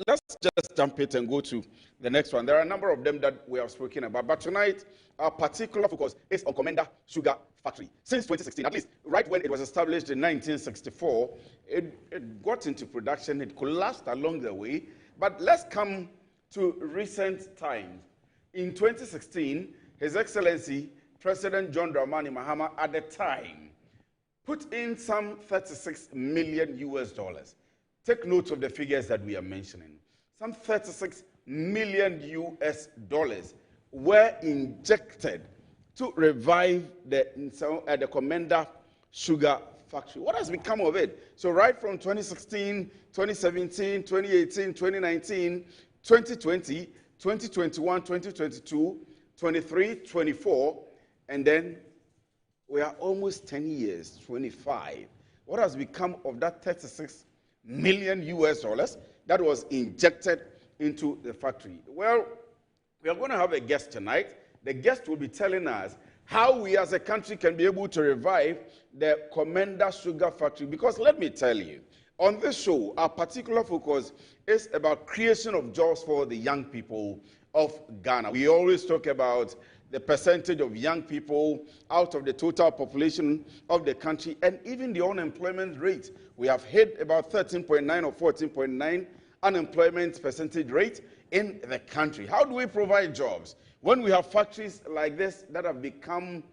let's just jump it and go to the next one. There are a number of them that we have spoken about, but tonight our particular focus is on Komenda Sugar Factory. Since 2016, at least right when it was established in 1964, it got into production. It collapsed along the way, but let's come to recent times. In 2016, His Excellency President John Dramani Mahama at the time put in some 36 million US dollars. Take note of the figures that we are mentioning. Some 36 million US dollars were injected to revive the Komenda Sugar Factory. What has become of it? So right from 2016, 2017, 2018, 2019, 2020, 2021, 2022, 23, 24, and then we are almost 10 years, 25. What has become of that 36 million US dollars that was injected into the factory? Well, we are going to have a guest tonight. The guest will be telling us how we as a country can be able to revive the Komenda Sugar Factory. Because let me tell you, on this show, our particular focus is about creation of jobs for the young people of Ghana. We always talk about the percentage of young people out of the total population of the country, and even the unemployment rate. We have hit about 13.9 or 14.9 unemployment percentage rate in the country. How do we provide jobs when we have factories like this that have become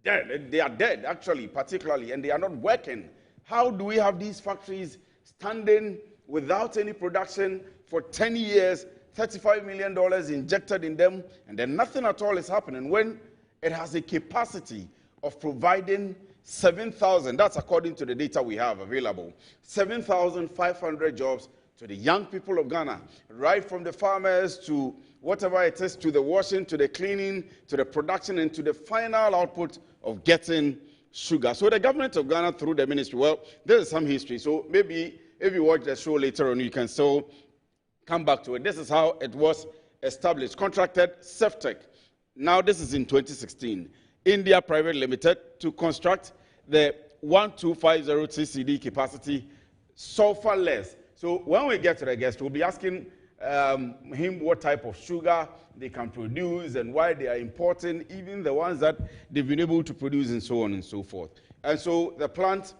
dead? They are dead, actually, particularly, and they are not working. How do we have these factories standing without any production for 10 years, $35 million injected in them, and then nothing at all is happening when it has a capacity of providing 7,000, that's according to the data we have available, 7,500 jobs to the young people of Ghana, right from the farmers to whatever it is, to the washing, to the cleaning, to the production, and to the final output of getting sugar. So the government of Ghana, through the ministry, well, there is some history, so maybe if you watch the show later on, you can still come back to it. This is how it was established. Contracted Ceftec. Now this is in 2016. India Private Limited to construct the 1250 TCD capacity sulfurless. So when we get to the guest, we'll be asking him what type of sugar they can produce and why they are important, even the ones that they've been able to produce and so on and so forth. And so the plant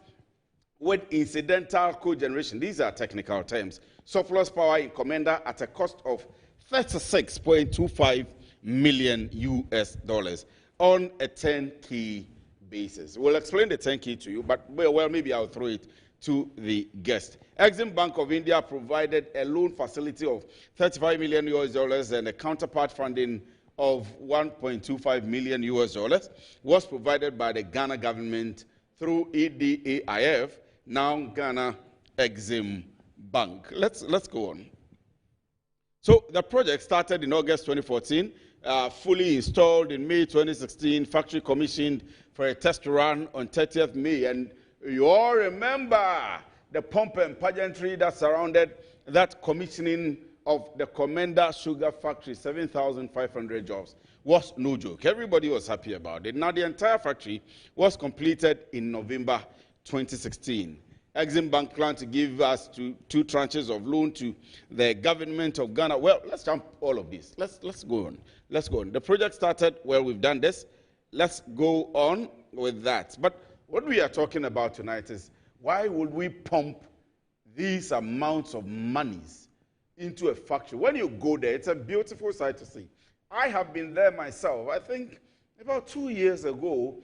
with incidental cogeneration, these are technical terms, surplus power in Komenda at a cost of 36.25 million US dollars on a 10-key basis. We'll explain the 10-key to you, but well, maybe I'll throw it to the guest. Exim Bank of India provided a loan facility of 35 million US dollars and a counterpart funding of 1.25 million US dollars was provided by the Ghana government through EDAIF, now Ghana Exim Bank. Let's go on. So the project started in August 2014, fully installed in May 2016, factory commissioned for a test run on 30th May. And you all remember the pomp and pageantry that surrounded that commissioning of the Komenda Sugar Factory. 7,500 jobs was no joke. Everybody was happy about it. Now the entire factory was completed in November 2016. Exim Bank planned to give us two tranches of loan to the government of Ghana. Well, let's jump all of this. Let's go on. Let's go on. The project started, well, we've done this. Let's go on with that. But what we are talking about tonight is why would we pump these amounts of monies into a factory? When you go there, it's a beautiful sight to see. I have been there myself, I think about 2 years ago,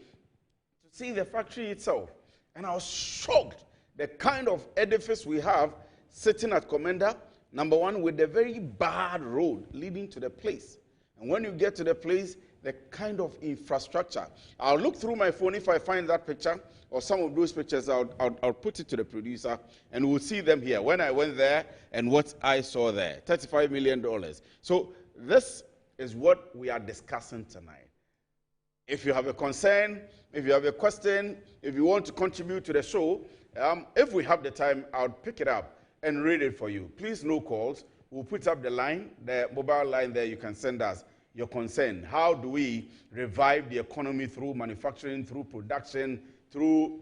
to see the factory itself. And I was shocked the kind of edifice we have sitting at Komenda, number one, with the very bad road leading to the place. And when you get to the place, the kind of infrastructure. I'll look through my phone. If I find that picture or some of those pictures, I'll put it to the producer, and we'll see them here. When I went there and what I saw there, $35 million. So this is what we are discussing tonight. If you have a concern, if you have a question, if you want to contribute to the show, if we have the time, I'll pick it up and read it for you. Please, no calls. We'll put up the line, the mobile line there. You can send us your concern. How do we revive the economy through manufacturing, through production, through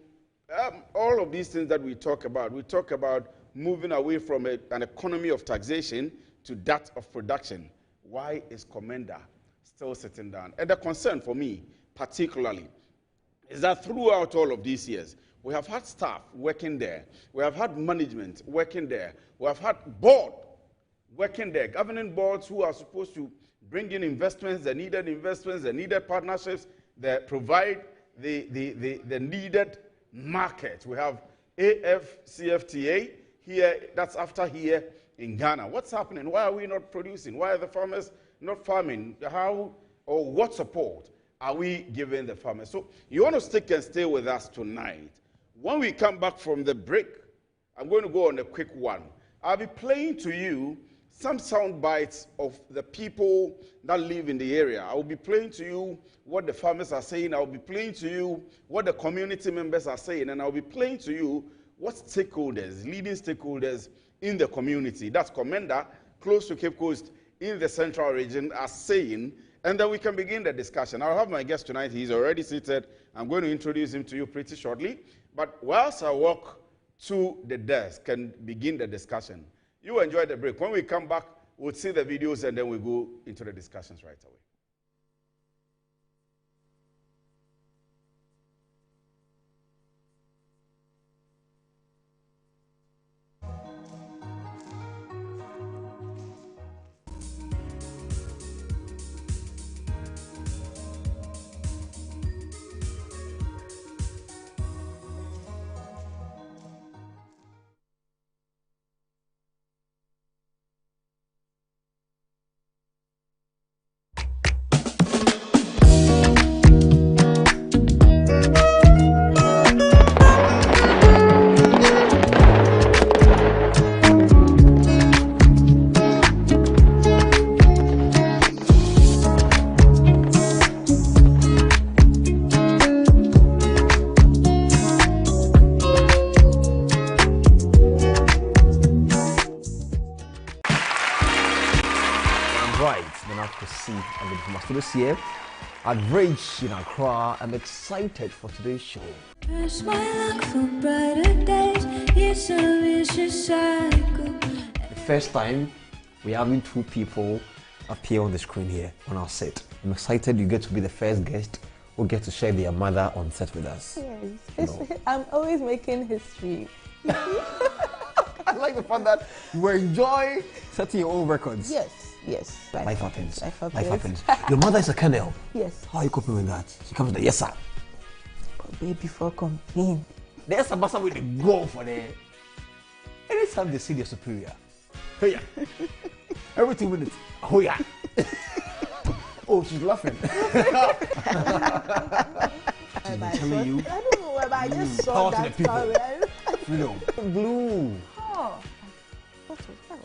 all of these things that we talk about? We talk about moving away from an economy of taxation to that of production. Why is Komenda still sitting down? And the concern for me, particularly, is that throughout all of these years, we have had staff working there. We have had management working there. We have had board working there, governing boards who are supposed to bring in investments, the needed partnerships, that provide the needed market. We have AFCFTA here, that's after here in Ghana. What's happening? Why are we not producing? Why are the farmers not farming? How or what support are we giving the farmers? So you want to stick and stay with us tonight. When we come back from the break, I'm going to go on a quick one. I'll be playing to you some sound bites of the people that live in the area. I will be playing to you what the farmers are saying. I will be playing to you what the community members are saying. And I will be playing to you what stakeholders, leading stakeholders in the community, that's Komenda, close to Cape Coast in the central region, are saying. And then we can begin the discussion. I'll have my guest tonight. He's already seated. I'm going to introduce him to you pretty shortly. But whilst I walk to the desk and begin the discussion, you enjoy the break. When we come back, we'll see the videos and then we'll go into the discussions right away. This year at Bridge in Accra. I'm excited for today's show. Press my luck for brighter days. It's a vicious cycle. The first time we're having two people appear on the screen here on our set. I'm excited you get to be the first guest who get to share their mother on set with us. Yes, I'm always making history. I like the fact that you enjoy setting your own records. Yes. Life happens. Life happens. Your mother is a colonel. Yes. How are you coping with that? She comes with the yes sir. But baby, for complain. The yes sir must with the go for the. Anytime they see their superior, hey, every 2 minutes, oh yeah. Oh, she's laughing. She's been telling you. I don't know whether I just saw that story. Freedom. Blue. Oh. What was that?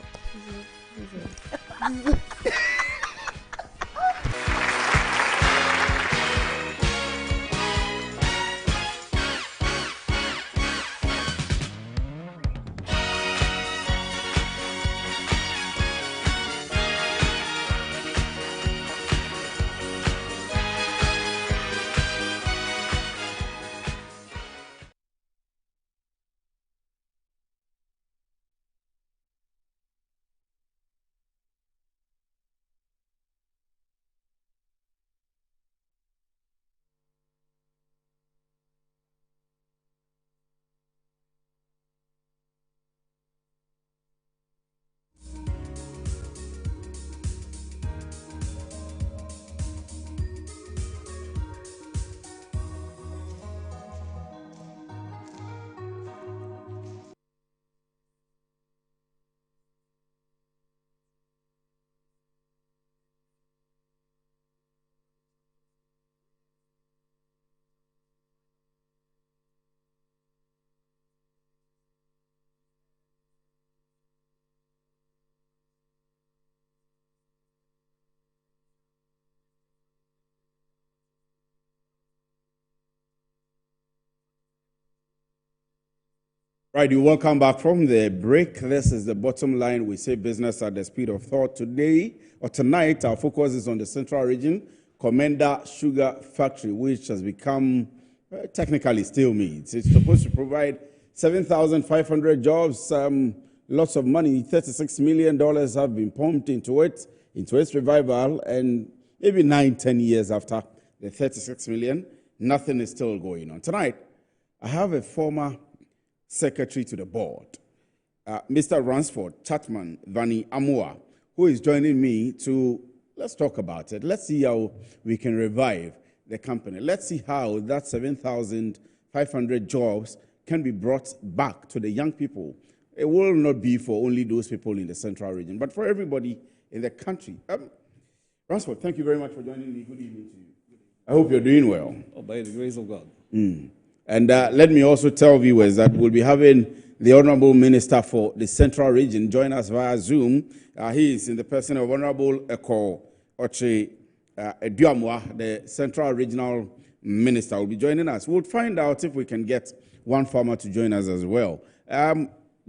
Right, you welcome back from the break. This is the bottom line. We say business at the speed of thought. Today or tonight, our focus is on the central region, Komenda Sugar Factory, which has become technically steel meats. It's supposed to provide 7,500 jobs, lots of money, $36 million have been pumped into its revival, and maybe 9-10 years after the 36 million, nothing is still going on. Tonight, I have a former secretary to the board, Mr. Ransford Chatman Vani Amua, who is joining me to, let's talk about it. Let's see how we can revive the company. Let's see how that 7,500 jobs can be brought back to the young people. It will not be for only those people in the central region, but for everybody in the country. Ransford, thank you very much for joining me. Good evening to you. I hope you're doing well. Oh, by the grace of God. And let me also tell viewers that we'll be having the Honorable Minister for the Central Region join us via Zoom. He is in the person of Honorable Eko Oche Eduamwa, the Central Regional Minister, will be joining us. We'll find out if we can get one farmer to join us as well.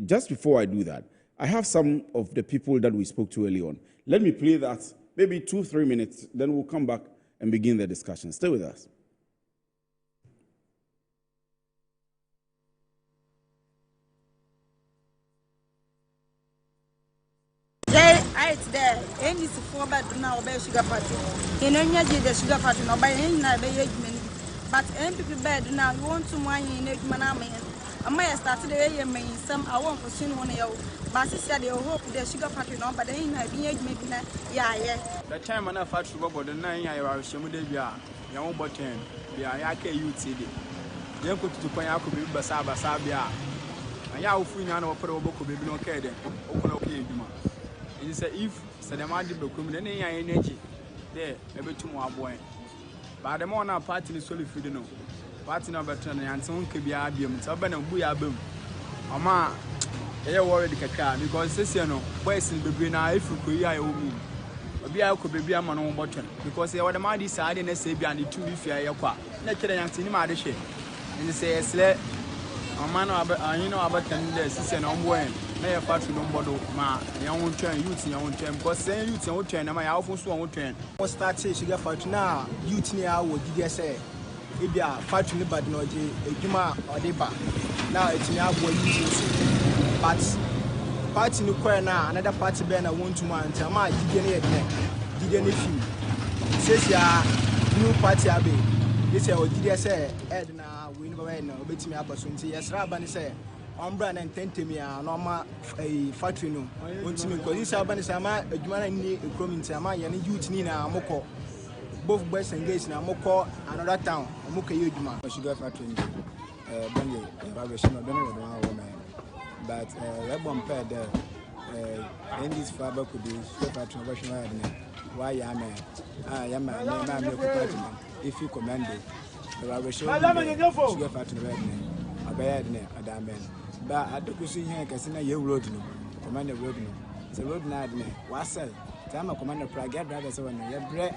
Just before I do that, I have some of the people that we spoke to early on. Let me play that, maybe 2-3 minutes, then we'll come back and begin the discussion. Stay with us. It's there. Any is 4 bedroom now, by sugar party. In any the sugar party, no by any night, but any bed now, you want to wine in it, manami. I may have started a year, some I want for soon 1 year. But she said, they hope the sugar party, no, but ain't I being making that. Yeah. The time I fought to go about the 9 year old Shamudia, young button, the Ayaka UTD. Then put to point out could be Basaba Sabia. And Yao Funan or Pro could be no care then. Okay, and he said, if Sadamadi become any energy, there, maybe 2 more boy. But the more party is solely free, no. Party number 10 and some could be Abium, Saban and Buyabum. Ama, they are worried because this year, no, boys in the green eye, if you could, I owe me. Maybe I could be a man on button because they were the mighty side in a Sabia and the 2 if you are your part. Let the young cinema and they say, Sled, a man, you know, about 10 days, sister, no more. May factory no model, ma, young train, youth in your own train, because saying youth in your train, and my alphonse won't train. What start say, sugar factory now, youth near what did you say? If you are factory, but no, a Juma or Deba. Now it's now what you but party no queer now, another party banner 1 to 1, tell my did anything. Says ya, new party abbey. This year, what did you say? Edna, we know, bet me up as soon. Yes, Rabban say. Brand and Tentemia, normal a factory no. Because this Alban is a man, a Jumana need a crumb in Sama, and youth Nina, Moko. Both boys engaged in a Moko, another town, Moka Yudima. Sugar factory, Benny, Vibration, I don't know what woman. But that one pair there, and this father could be sugar factory, why am I am if you command it. The Vibration, sugar factory, a bad name, a diamond. But I don't see here because in a year road, no, Commander road, no. It's a road night, Wassel, time of Commander Prague, drivers, so your bread,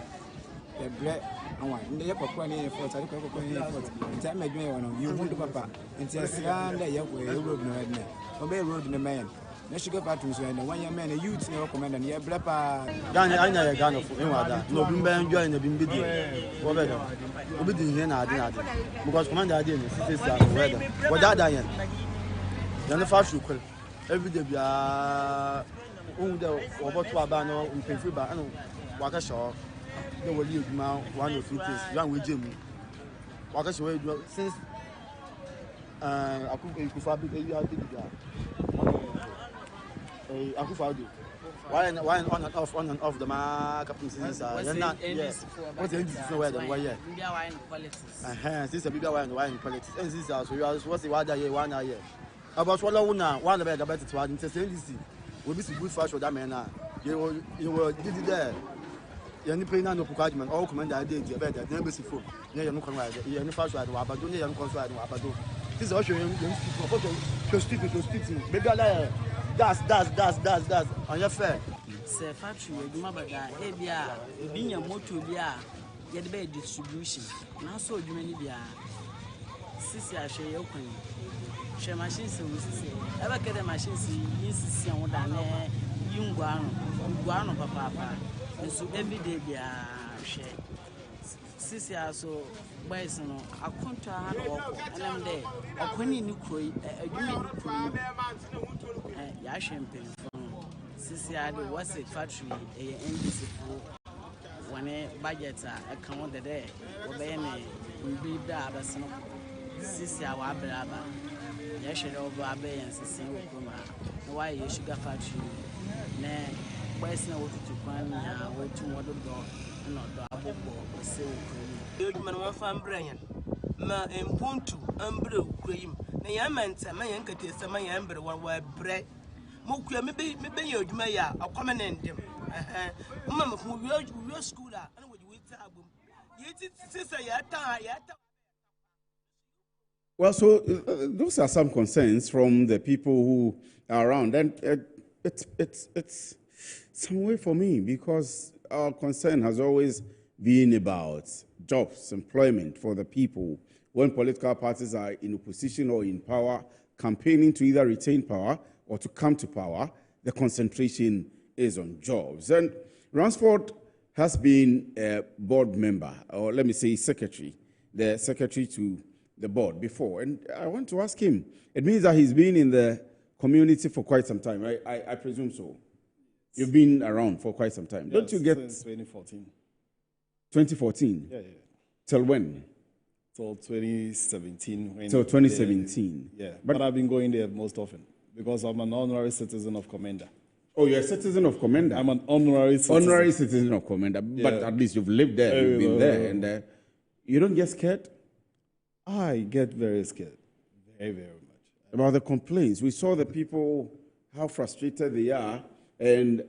and one. In the airport, 20 for time I do one, you won't papa, and say, Sand, the road, no, obey road in the man. Let's go back to the 1 year man, a youth, no commander, near Brapa. I know a gun of no Bimba enjoying the Bimbi. We didn't hear because Commander didn't say weather. What that I am. Then the first you could every day be a over to Abano in Penfiba and Wakashaw. They will leave now 1 or 2 days, young with Jimmy. Wakashaw since I could fabric I could find it. Why on and off the mark up since not yes. What's the weather? Why, yeah. This is a bigger wine politics. And this is also what's the water year 1 year. About one about it to add into this. Will be good for that man. You were did it there. You only pay no requirement, all command idea better than embassy food. You no conrad, you only first ride, but don't you conrad, but this is also your stupid, maybe that's on your fair. Say factory, you remember that, being a motor, get better distribution. Now, so you many be a sissy, I share your queen. Share machines, ever get a machine, you see, and you guano, papa, and so every day be a share. sisi aso boys no akonto ha na woko enam de okoni ni kroi adwumi ni kroi ya hwempen sisi ade was a factory NDC fo wane budget a kan won de obey ne mbi da abasno sisi a wa braba ya hwere obo abey sisi wo ma na why ye sugar factory ne boys na wotutu kwan na wotu wodo no do abobo se wo man wa fam branyan ma impuntu ambre kurim na ya manta ma yan kate se ma yan bre wa bre mo kua me be ya adwuma ya akwama na ndem mma me fu wi school a na wo wita abom yiti sisa ya ta. Well, so those are some concerns from the people who are around, and it's some way for me, because our concern has always been about jobs, employment for the people. When political parties are in opposition or in power, campaigning to either retain power or to come to power, the concentration is on jobs. And Ransford has been a board member, or let me say secretary, the secretary to the board before. And I want to ask him, it means that he's been in the community for quite some time, right? I presume so. You've been around for quite some time. Yes, don't you get... Since 2014. 2014? Yeah. Till when? Till 2017. Till 2017? Yeah, but I've been going there most often because I'm an honorary citizen of Komenda. Oh, you're a citizen of Komenda? I'm an honorary citizen. Honorary citizen of Komenda, but at least you've lived there, you've been there, and you don't get scared? I get very scared, very, very much. About the complaints. We saw the people, how frustrated they are, and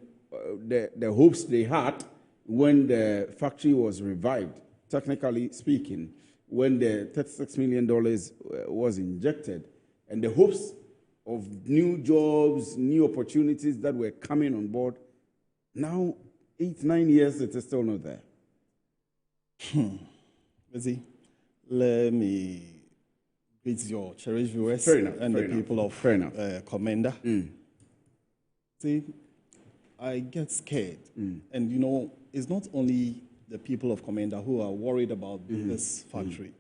the hopes they had when the factory was revived, technically speaking, when the $36 million was injected, and the hopes of new jobs, new opportunities that were coming on board. Now, 8-9 years, it is still not there. See, let me greet your cherished viewers and the people of Komenda. See, I get scared. And, you know, it's not only the people of Komenda who are worried about this factory.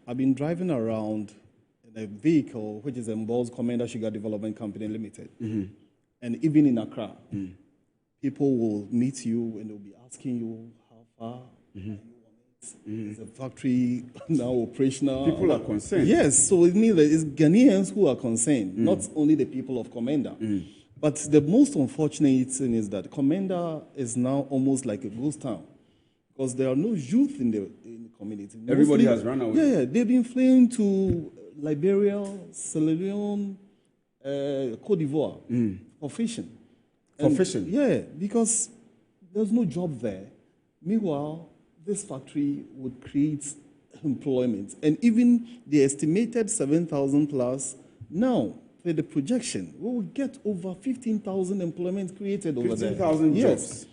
I've been driving around in a vehicle which is involves Komenda Sugar Development Company Limited. And even in Accra, people will meet you and they'll be asking you how far is the factory now operational. People are concerned. Yes, so it means that it's Ghanaians who are concerned, not only the people of Komenda. But the most unfortunate thing is that Komenda is now almost like a ghost town because there are no youth in the community. Everybody has run away. Yeah, they've been fleeing to Liberia, Sierra Leone, Cote d'Ivoire for fishing. For fishing? Yeah, because there's no job there. Meanwhile, this factory would create employment. And even the estimated 7,000 plus, now, for the projection, we will get over 15,000 employment created over there. 15,000 jobs.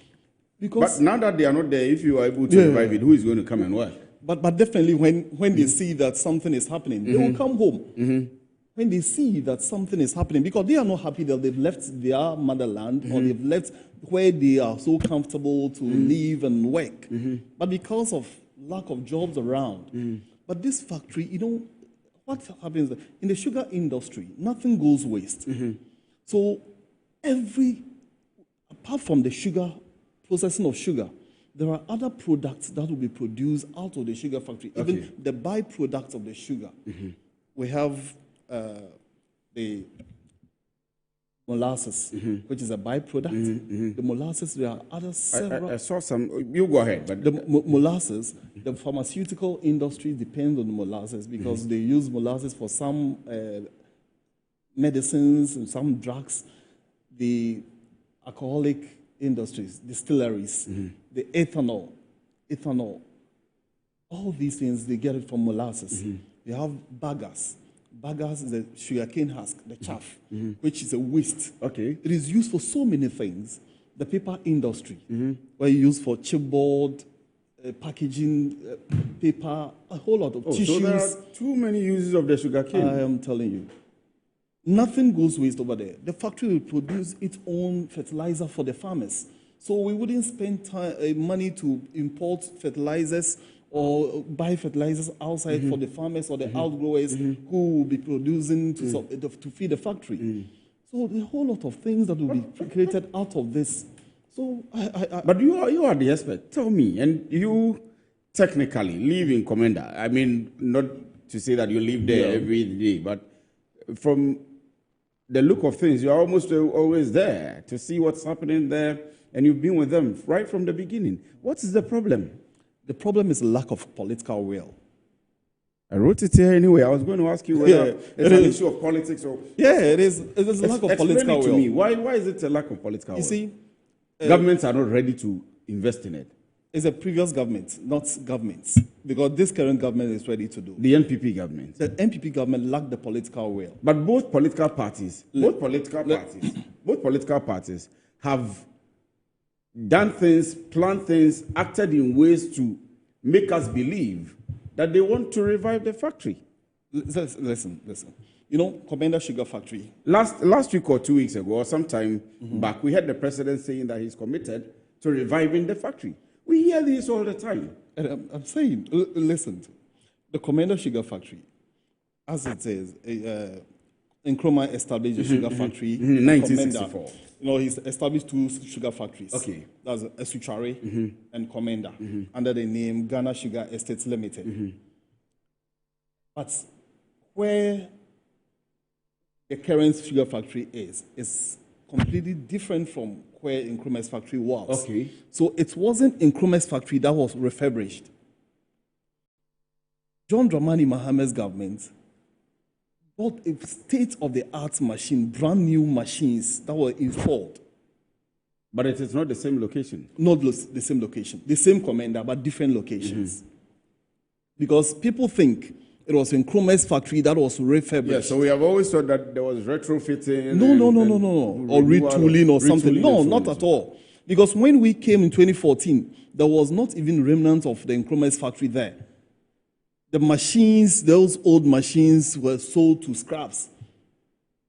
Because but now that they are not there, if you are able to revive it, who is going to come and work? But definitely when they see that something is happening, they will come home. When they see that something is happening, because they are not happy that they've left their motherland or they've left where they are so comfortable to live and work. But because of lack of jobs around. But this factory, you know, what happens in the sugar industry, nothing goes waste. So apart from the sugar, processing of sugar, there are other products that will be produced out of the sugar factory, even the byproducts of the sugar. We have the molasses, which is a byproduct. The molasses, there are other several... I saw some... You go ahead. But the molasses, the pharmaceutical industry depends on the molasses because they use molasses for some medicines and some drugs. The alcoholic industries, distilleries, the ethanol, all these things, they get it from molasses. You have bagasse. Bagasse is a sugarcane husk, the chaff, which is a waste. It is used for so many things. The paper industry, where you use for chipboard, packaging, paper, a whole lot of tissues. So there are too many uses of the sugarcane. I am telling you. Nothing goes waste over there. The factory will produce its own fertilizer for the farmers. So we wouldn't spend money to import fertilizers or buy fertilizers outside for the farmers or the outgrowers who will be producing to feed the factory. So a whole lot of things that will be created out of this. So But you are the expert. Tell me, and you technically live in Komenda. I mean, not to say that you live there every day, but from the look of things, you're almost always there to see what's happening there, and you've been with them right from the beginning. What is the problem? The problem is lack of political will. I wrote it here anyway. I was going to ask you whether it's an issue of politics or... Yeah, it is. It is a lack of political will. To me. Why is it a lack of political will? You see, governments are not ready to invest in it. It's a previous government, not governments, because this current government is ready to do. The NPP government. The NPP government lacked the political will. But both political parties have done things, planned things, acted in ways to make us believe that they want to revive the factory. Listen. You know, Komenda Sugar Factory. Last week or 2 weeks ago, or sometime back, we had the president saying that he's committed to reviving the factory. We hear this all the time. And I'm saying, listen, the Komenda Sugar Factory, as it says, Nkrumah established a sugar factory in 1964. You know, he's established 2 sugar factories. Okay. That's Esuchare and Komenda, under the name Ghana Sugar Estates Limited. But where the current sugar factory is completely different from where Nkrumah's factory was. Okay. So it wasn't Nkrumah's factory that was refurbished. John Dramani Mahama's government bought a state-of-the-art machine, brand new machines that were installed. But it is not the same location. Not the same location. The same Komenda, but different locations. Because people think it was Nkrumah's factory that was refurbished. Yeah, so we have always thought that there was retrofitting. No. Or retooling or something. No, not at all. Because when we came in 2014, there was not even remnants of the Nkrumah's factory there. The machines, those old machines, were sold to scraps.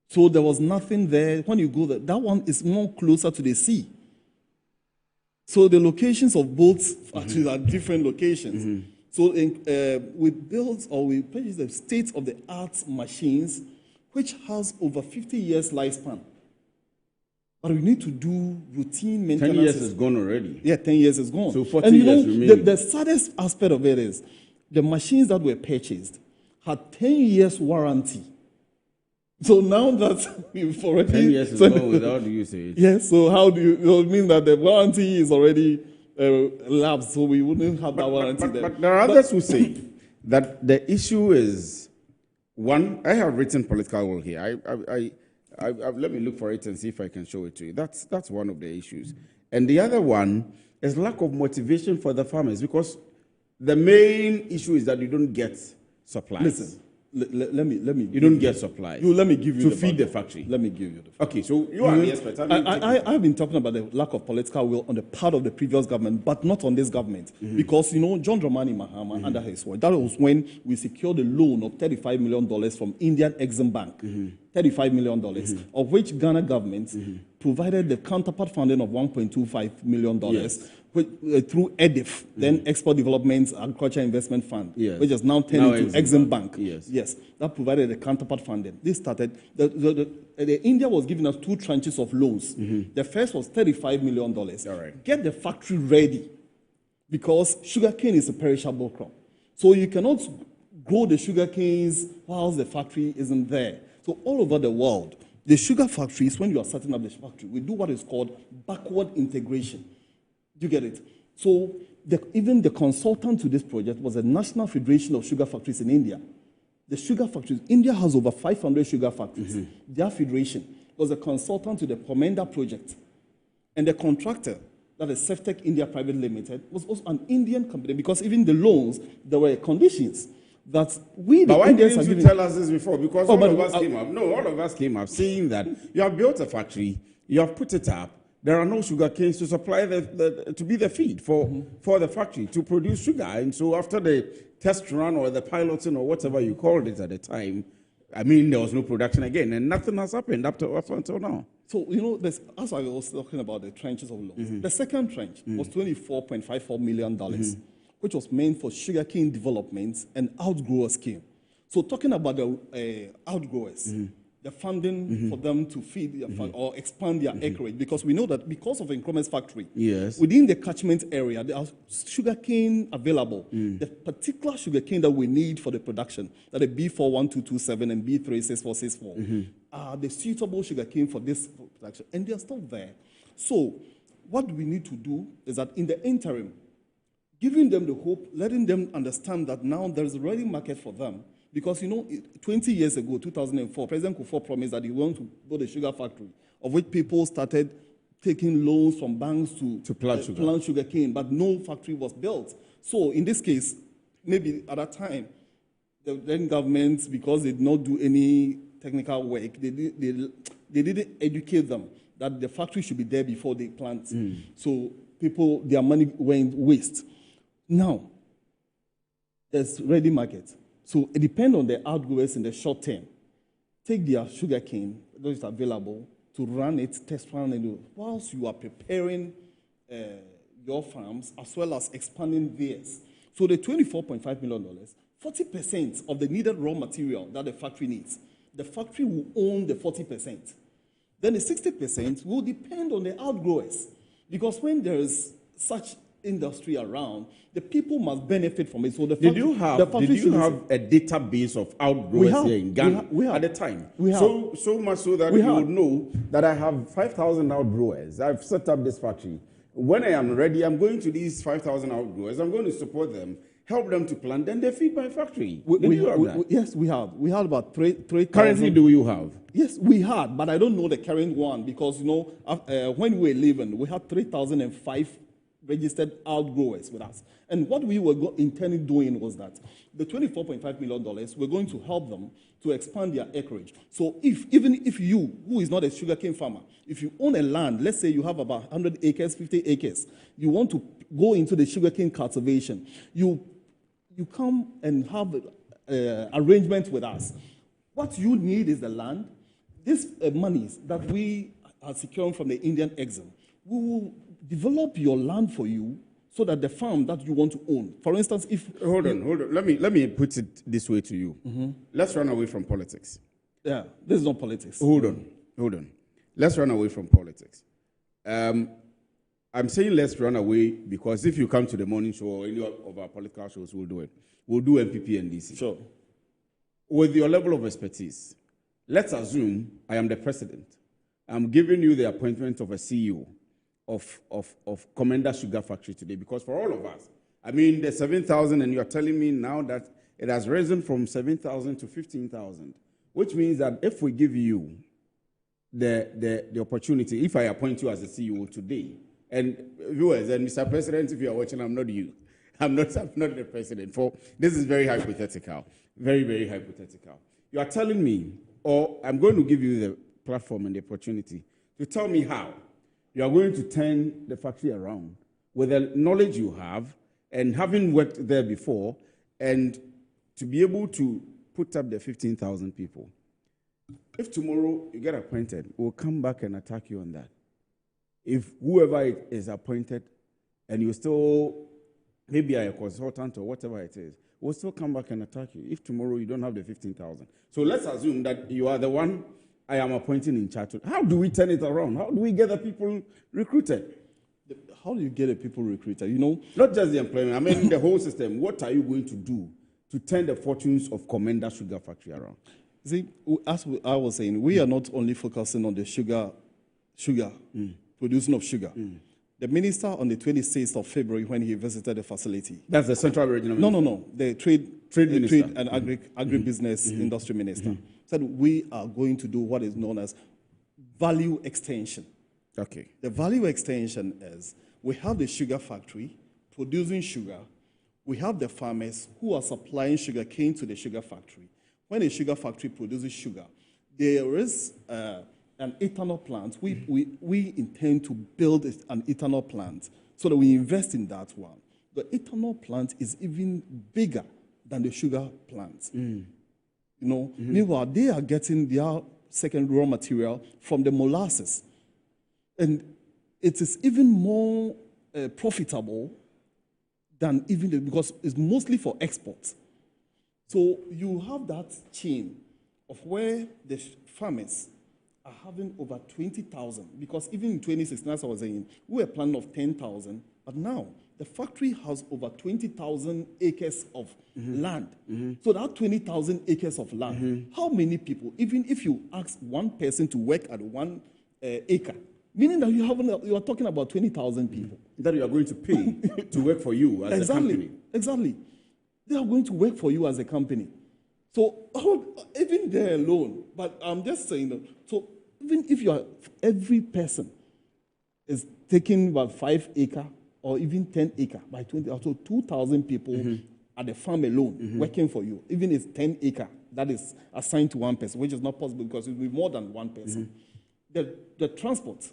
So there was nothing there. When you go there, that one is more closer to the sea. So the locations of both factories are different locations. So we built or we purchased the state-of-the-art machines, which has over 50 years lifespan. But we need to do routine maintenance. 10 years is gone already. Yeah, 10 years is gone. So 40 years remaining. The saddest aspect of it is the machines that were purchased had 10 years warranty. So now that we've already... 10 years is gone without usage. Yes, so how do you mean that the warranty is already lapsed, so we wouldn't have that warranty there. But there are others who say that the issue is, one, I have written political will here. Let me look for it and see if I can show it to you. That's one of the issues. And the other one is lack of motivation for the farmers, because the main issue is that you don't get supplies. Listen, let me. You don't get supplies. Let me give you to feed the factory. Let me give you the factory. Okay, so you are the expert. I've been talking about the lack of political will on the part of the previous government, but not on this government. Because, John Dramani Mahama, under his word, that was when we secured a loan of $35 million from Indian Exim Bank. $35 million, of which Ghana government provided the counterpart funding of $1.25 million. Yes. Through EDIF, then Export Development Agriculture Investment Fund, which is now turned into Exim Bank. Yes, that provided the counterpart funding. This started, the India was giving us 2 tranches of loans. The first was $35 million. All right. Get the factory ready, because sugarcane is a perishable crop. So you cannot grow the sugarcanes whilst the factory isn't there. So all over the world, the sugar factories, when you are setting up the factory, we do what is called backward integration. Do you get it? So even the consultant to this project was the National Federation of Sugar Factories in India. The sugar factories, India has over 500 sugar factories. Their federation was a consultant to the Komenda project. And the contractor, that is Ceftec India Private Limited, was also an Indian company, because even the loans, there were conditions that we, the But why Indians, didn't you tell us this before? Because all of us came up saying that you have built a factory, you have put it up, there are no sugar canes to supply to be the feed for the factory to produce sugar. And so after the test run or the piloting or whatever you called it at the time, I mean, there was no production again, and nothing has happened up until now. So, as I was talking about the trenches of loans, the second trench was $24.54 million, which was meant for sugarcane development and outgrower scheme. So talking about the outgrowers, the funding for them to feed their or expand their acreage, because we know that because of Nkrumah's factory, within the catchment area, there are sugarcane available. The particular sugarcane that we need for the production, that the B41227 and B36464, are the suitable sugarcane for this production, and they are still there. So what we need to do is that in the interim, giving them the hope, letting them understand that now there is a ready market for them. Because, 20 years ago, 2004, President Kufuor promised that he wanted to build a sugar factory, of which people started taking loans from banks to plant sugarcane, but no factory was built. So in this case, maybe at that time, the then government, because they did not do any technical work, they didn't educate them that the factory should be there before they plant. So their money went waste. Now, there's ready market. So it depends on the outgrowers in the short term. Take their sugar cane that is available to run it, test run it, whilst you are preparing your farms as well as expanding theirs. So the $24.5 million, 40% of the needed raw material that the factory needs, the factory will own the 40%. Then the 60% will depend on the outgrowers. Because when there is such industry around, the people must benefit from it. So did you have a database of outgrowers here in Ghana at the time? So much so that you would know that I have 5,000 outgrowers. I've set up this factory. When I am ready, I'm going to these 5,000 outgrowers. I'm going to support them, help them to plant, then they feed my factory. Yes, we have. We had about 3,000. Currently, do you have? Yes, we had, but I don't know the current one because, when we were living, we had 3,005 registered outgrowers with us. And what we were intending doing was that the $24.5 million, we're going to help them to expand their acreage. So even if you, who is not a sugarcane farmer, if you own a land, let's say you have about 100 acres, 50 acres, you want to go into the sugarcane cultivation, you come and have arrangements with us. What you need is the land. These monies that we are securing from the Indian Exim, we will develop your land for you so that the farm that you want to own, for instance, if... Hold on. Let me put it this way to you. Let's run away from politics. Yeah, this is not politics. Hold on. Let's run away from politics. I'm saying let's run away because if you come to the morning show or any of our political shows, we'll do it. We'll do MPP and DC. Sure. With your level of expertise, let's assume I am the president. I'm giving you the appointment of a CEO of Komenda Sugar Factory today, because for all of us, I mean, the 7,000, and you're telling me now that it has risen from 7,000 to 15,000, which means that if we give you the opportunity, if I appoint you as the CEO today, and viewers, and Mr. President, if you are watching, I'm not you. I'm not the president. This is very hypothetical, very, very hypothetical. You are telling me, or I'm going to give you the platform and the opportunity to tell me how you are going to turn the factory around with the knowledge you have and having worked there before, and to be able to put up the 15,000 people. If tomorrow you get appointed, we'll come back and attack you on that. If whoever is appointed and you still, maybe are a consultant or whatever it is, we'll still come back and attack you if tomorrow you don't have the 15,000. So let's assume that you are the one I am appointing in charge. How do we turn it around? How do we get the people recruited? How do you get the people recruited? Not just the employment. I mean, the whole system. What are you going to do to turn the fortunes of Komenda Sugar Factory around? See, as I was saying, we are not only focusing on the sugar, producing of sugar. The minister on the 26th of February, when he visited the facility. That's the Central Regional Minister? No. The trade and agri-business industry minister said we are going to do what is known as value extension. Okay. The value extension is we have the sugar factory producing sugar. We have the farmers who are supplying sugar cane to the sugar factory. When a sugar factory produces sugar, there is an ethanol plant. We intend to build an ethanol plant so that we invest in that one. The ethanol plant is even bigger than the sugar plant. Meanwhile, they are getting their second raw material from the molasses. And it is even more profitable than even because it's mostly for exports. So you have that chain of where the farmers are having over 20,000, because even in 2016, as I was saying, we were planning of 10,000, but now the factory has over 20,000 acres of land. So that 20,000 acres of land, how many people, even if you ask one person to work at 1 acre, meaning that you are talking about 20,000 people. That you are going to pay to work for you as a company. Exactly. They are going to work for you as a company. So even there alone, but I'm just saying that, so even if every person is taking about 5 acre or even 10 acre by 20, so 2,000 people at the farm alone working for you, even if it's 10 acre, that is assigned to one person, which is not possible because it will be more than one person. The transport,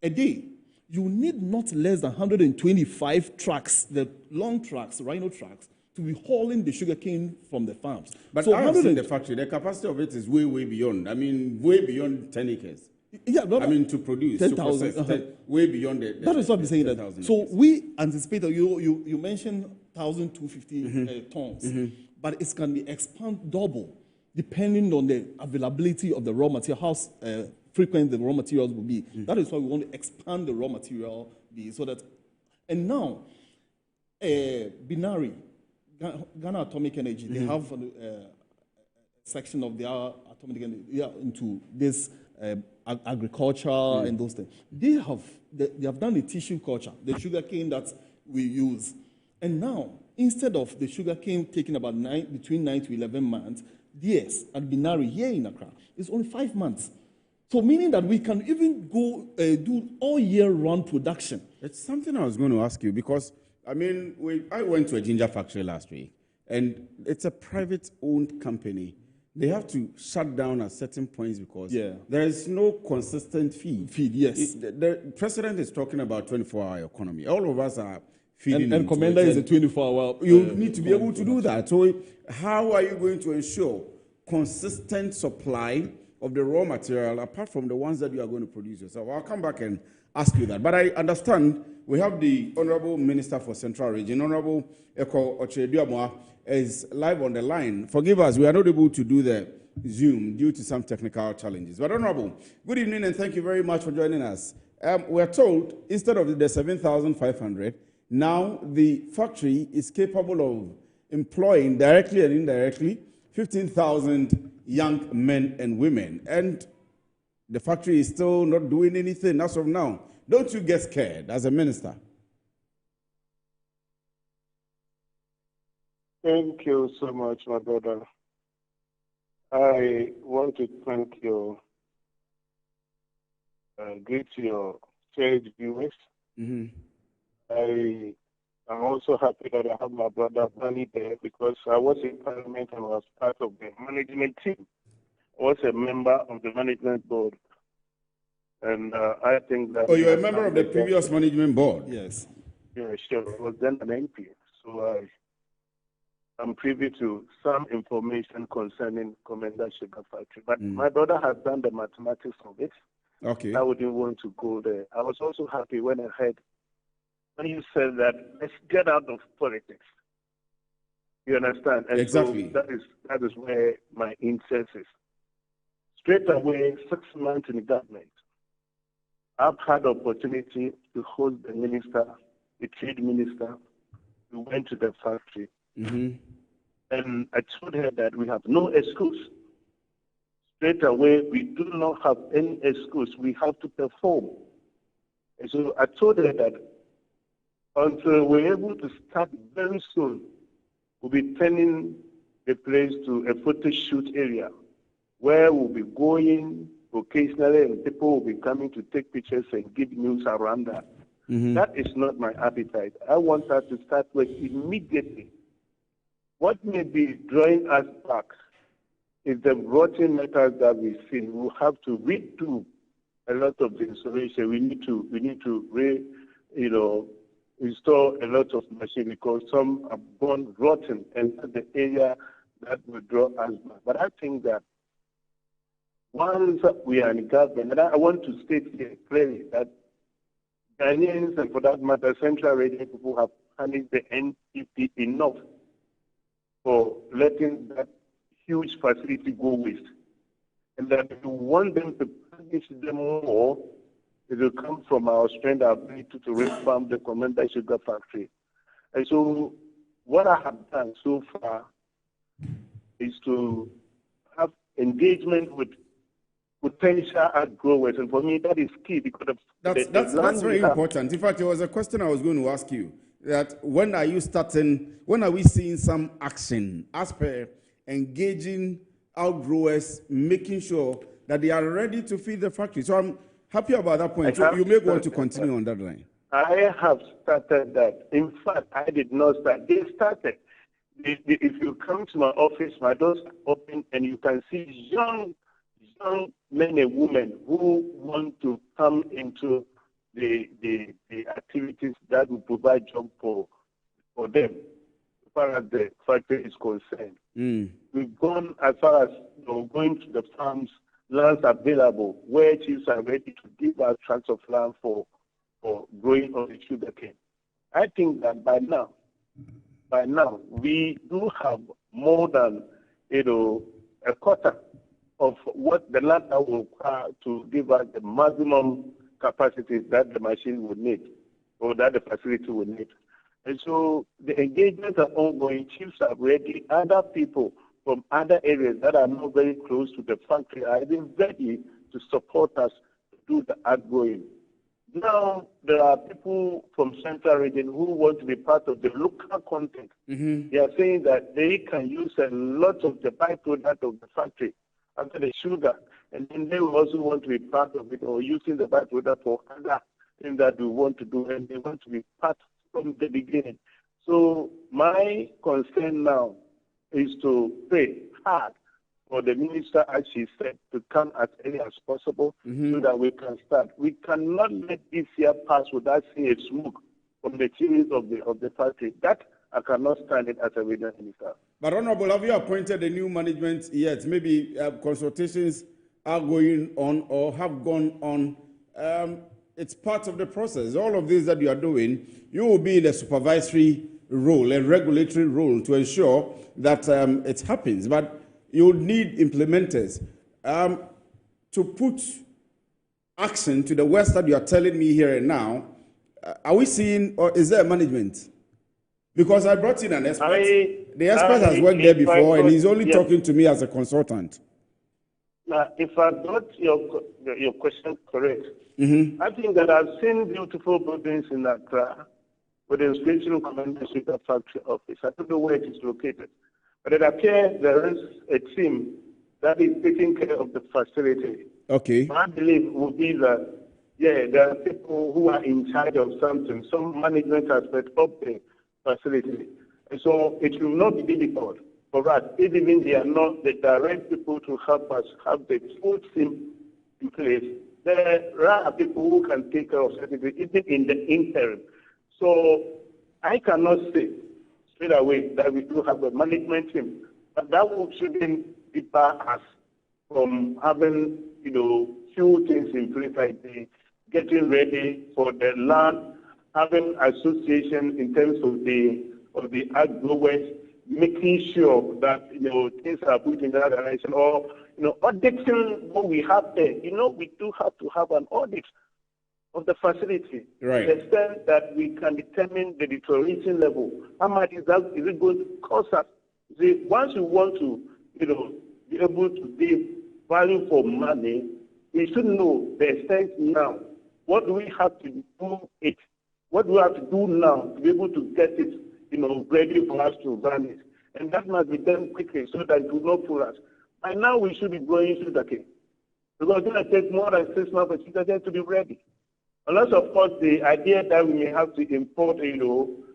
a day, you need not less than 125 trucks, the long trucks, rhino trucks, to be hauling the sugarcane from the farms. But I have seen the factory, the capacity of it is way, way beyond. I mean, way beyond 10 acres. Yeah, no, I mean, to produce, 10, to process, way beyond that is what I'm saying. So acres. we anticipate that you mentioned 1,250 tons, but it can be expanded double depending on the availability of the raw material, how frequent the raw materials will be. That is why we want to expand the raw material so that. And now, Binary, Ghana Atomic Energy, they have a section of their atomic energy into this agriculture and those things. They have done the tissue culture, the sugar cane that we use. And now, instead of the sugar cane taking about between 9 to 11 months, yes, at Binary here in Accra, it's only 5 months. So meaning that we can even go do all year round production. It's something I was going to ask you because, I mean, I went to a ginger factory last week, and it's a private-owned company. They have to shut down at certain points because there is no consistent feed. Yes. The president is talking about 24-hour economy. All of us are feeding and Komenda is a 24-hour. You need to be able to do that. So how are you going to ensure consistent supply of the raw material apart from the ones that you are going to produce yourself? I'll come back and ask you that. But I understand we have the Honorable Minister for Central Region, Honorable Eko Ocheduamwa, is live on the line. Forgive us, we are not able to do the Zoom due to some technical challenges. But Honorable, good evening and thank you very much for joining us. We are told instead of the 7,500, now the factory is capable of employing directly and indirectly 15,000 young men and women. And the factory is still not doing anything as of now. Don't you get scared as a minister? Thank you so much, my brother. I want to thank you, greet your cherished viewers. I am also happy that I have my brother Bani there because I was in Parliament and was part of the management team. I was a member of the management board. And I think that... Oh, you're a member of the previous management board? Yes. Yeah, sure. I was then an MP. So I'm privy to some information concerning Komenda Sugar Factory. But my brother has done the mathematics of it. Okay. I wouldn't want to go there. I was also happy when I heard when you said that let's get out of politics. You understand? And exactly. So that is where my interest is. Straight away, 6 months in the government, I've had the opportunity to host the minister, the trade minister. We went to the factory. And I told her that we have no excuse. Straight away, we do not have any excuse. We have to perform. And so I told her that until we're able to start very soon, we'll be turning the place to a photo shoot area where we'll be going occasionally and people will be coming to take pictures and give news around that. That is not my appetite. I want us to start work immediately. What may be drawing us back is the rotten metals that we see. We have to redo a lot of the installation. We need to install a lot of machines because some are born rotten and that's the area that will draw us back. But I think that once we are in government, and I want to state here clearly that Ghanaians, and for that matter, Central Region people have punish the NPP enough for letting that huge facility go waste. And that if you want them to punish them more, it will come from our strength, our ability to reform the Komenda sugar factory. And so what I have done so far is to have engagement with potential ag growers. And for me, that is key because of that's very important. In fact, it was a question I was going to ask you, that when are we seeing some action as per engaging our growers, making sure that they are ready to feed the factory? So I'm happy about that point. So you may want to continue on that line. I have started that. In fact, I did not start. They started. If you come to my office, my doors are open, and you can see young men and women who want to come into the activities that will provide jobs for them, as far as the factory is concerned. We've gone as far as going to the farms, lands available, where chiefs are ready to give us tracts of land for growing of the sugarcane. I think that by now, we do have more than a quarter of what the land will require to give us the maximum capacity that the machine would need or that the facility would need. And so the engagements are ongoing. Chiefs are ready. Other people from other areas that are not very close to the factory are even ready to support us to do the outgoing. Now, there are people from Central Region who want to be part of the local content. They are saying that they can use a lot of the byproduct of the factory after the sugar, and then they will also want to be part of it or using the byproduct for other things that we want to do, and they want to be part from the beginning. So my concern now is to pray hard for the minister, as she said, to come as early as possible so that we can start. We cannot let this year pass without seeing a smoke from the chimneys of the factory. That I cannot stand it as a regional minister. But Honorable, have you appointed a new management yet? Maybe consultations are going on or have gone on. It's part of the process. All of this that you are doing, you will be in a supervisory role, a regulatory role to ensure that it happens. But you would need implementers to put action to the words that you are telling me here and now. Are we seeing, or is there a management? Because I brought in an expert. The expert has worked there before, and he's only talking to me as a consultant. Now, if I got your question correct, I think that I've seen beautiful buildings in Accra with the inscription Komenda Sugar Factory office. I don't know where it is located. But it appears there is a team that is taking care of the facility. Okay. My belief would be that, there are people who are in charge of something, some management aspect of the facility. And so it will not be difficult for us, even they are not the direct people to help us have the full team in place. There are people who can take care of certain things, even in the interim. So I cannot say straight away that we do have a management team, but that shouldn't deter us from having, few things in place, like the getting ready for the land, having association in terms of the ag growers, making sure that things are put in that direction, or auditing what we have there. We do have to have an audit of the facility, right? To the extent that we can determine the deterioration level. How much is it going to cost us? Once we want to, be able to give value for money, we should know the extent now. What do we have to do it? What do we have to do now to be able to get it, ready for us to run it? And that must be done quickly so that it will not pull us. By now, we should be growing sugarcane, because it's going to take more than 6 months for sugarcane to be ready. Unless, of course, the idea that we may have to import,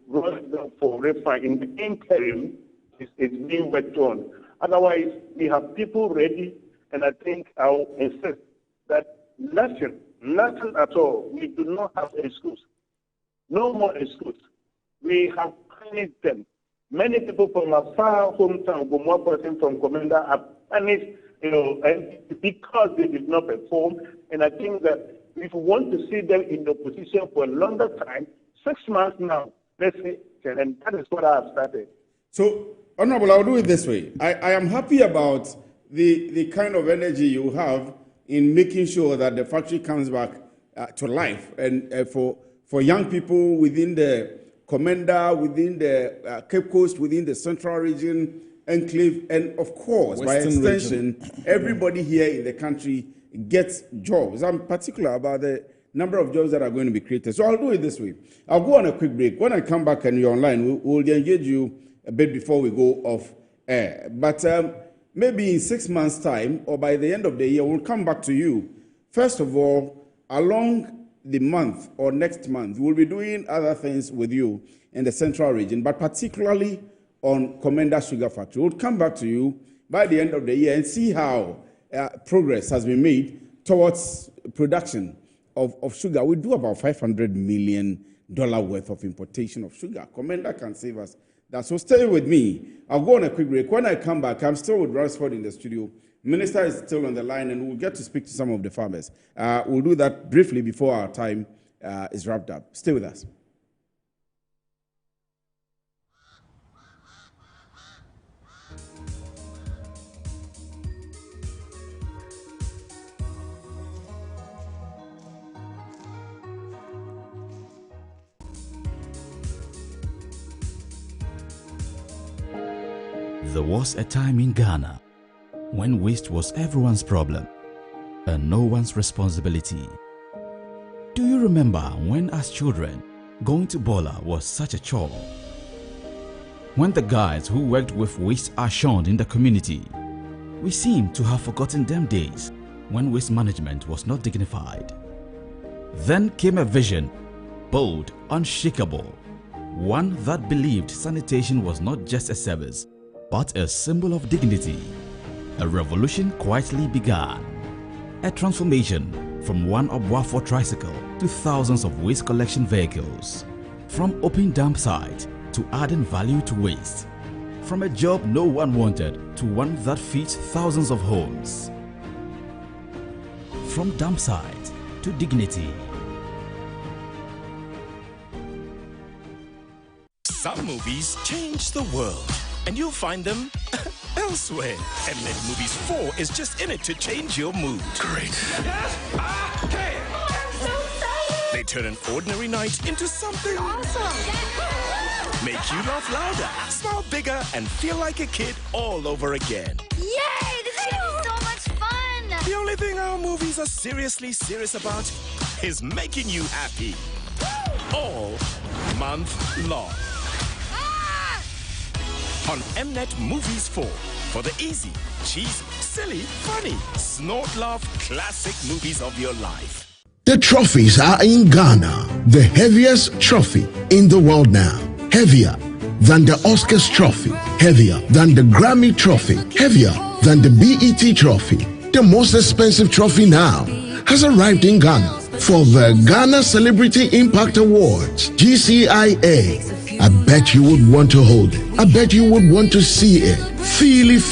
raw for refine in the interim is being worked on. Otherwise, we have people ready, and I think I'll insist that nothing at all. We do not have excuse. No more excuse. We have punished them. Many people from our far hometown, one person from Komenda, have punished, because they did not perform. And I think that if we want to see them in the position for a longer time, 6 months now, let's say and that is what I have started. So, Honorable, I'll do it this way. I am happy about the kind of energy you have in making sure that the factory comes back to life, and for young people within the Komenda, within the Cape Coast, within the Central Region, Enclave, and of course, Western by extension, everybody here in the country gets jobs. I'm particular about the number of jobs that are going to be created. So I'll do it this way. I'll go on a quick break. When I come back and you're online, we'll engage you a bit before we go off air. But maybe in 6 months' time, or by the end of the year, we'll come back to you. First of all, along the month or next month, we'll be doing other things with you in the Central Region, but particularly on Komenda Sugar Factory. We'll come back to you by the end of the year and see how progress has been made towards production of sugar. We do about $500 million worth of importation of sugar. Komenda can save us that. So stay with me. I'll go on a quick break. When I come back, I'm still with Ransford in the studio. Minister is still on the line, and we'll get to speak to some of the farmers. We'll do that briefly before our time is wrapped up. Stay with us. There was a time in Ghana when waste was everyone's problem and no one's responsibility. Do you remember when, as children, going to Bola was such a chore? When the guys who worked with waste are shunned in the community, we seem to have forgotten them days when waste management was not dignified. Then came a vision, bold, unshakable, one that believed sanitation was not just a service, but a symbol of dignity. A revolution quietly began. A transformation from one Obuafo tricycle to thousands of waste collection vehicles. From open dump site to adding value to waste. From a job no one wanted to one that feeds thousands of homes. From dump site to dignity. Some movies change the world, and you'll find them elsewhere. Mnet Movies 4 is just in it to change your mood. Great. Yes, I can. I'm so excited. They turn an ordinary night into something awesome. Make you laugh louder, smile bigger, and feel like a kid all over again. Yay! This is gonna be so much fun! The only thing our movies are seriously serious about is making you happy. All month long. On Mnet Movies 4 for the easy, cheesy, silly, funny, snort laugh classic movies of your life. The trophies are in Ghana, the heaviest trophy in the world now. Heavier than the Oscars trophy, heavier than the Grammy trophy, heavier than the BET trophy. The most expensive trophy now has arrived in Ghana for the Ghana Celebrity Impact Awards, GCIA. I bet you would want to hold it. I bet you would want to see it. Feel it.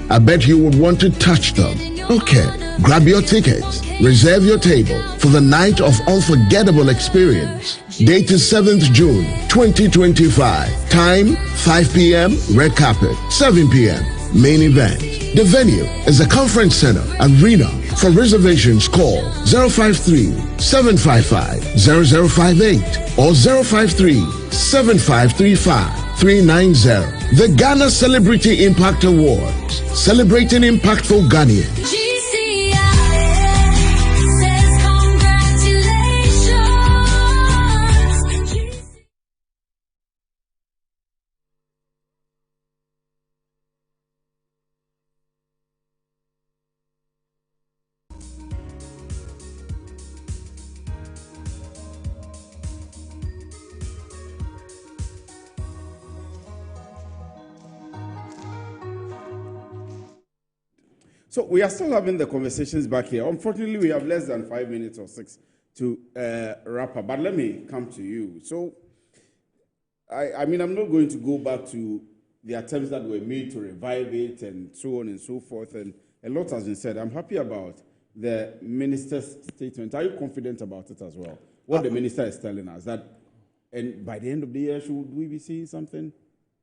I bet you would want to touch them. Okay, grab your tickets. Reserve your table for the night of unforgettable experience. Date is 7th June, 2025. Time, 5 p.m. Red carpet, 7 p.m. Main event. The venue is the Conference Center, Arena. For reservations, call 053-755-0058 or 053-7535-390. The Ghana Celebrity Impact Awards, celebrating impactful Ghanaians. So we are still having the conversations back here. Unfortunately, we have less than 5 minutes or 6 to wrap up. But let me come to you. So, I mean, I'm not going to go back to the attempts that were made to revive it and so on and so forth. And a lot has been said. I'm happy about the minister's statement. Are you confident about it as well? What the minister is telling us, that And by the end of the year, should we be seeing something?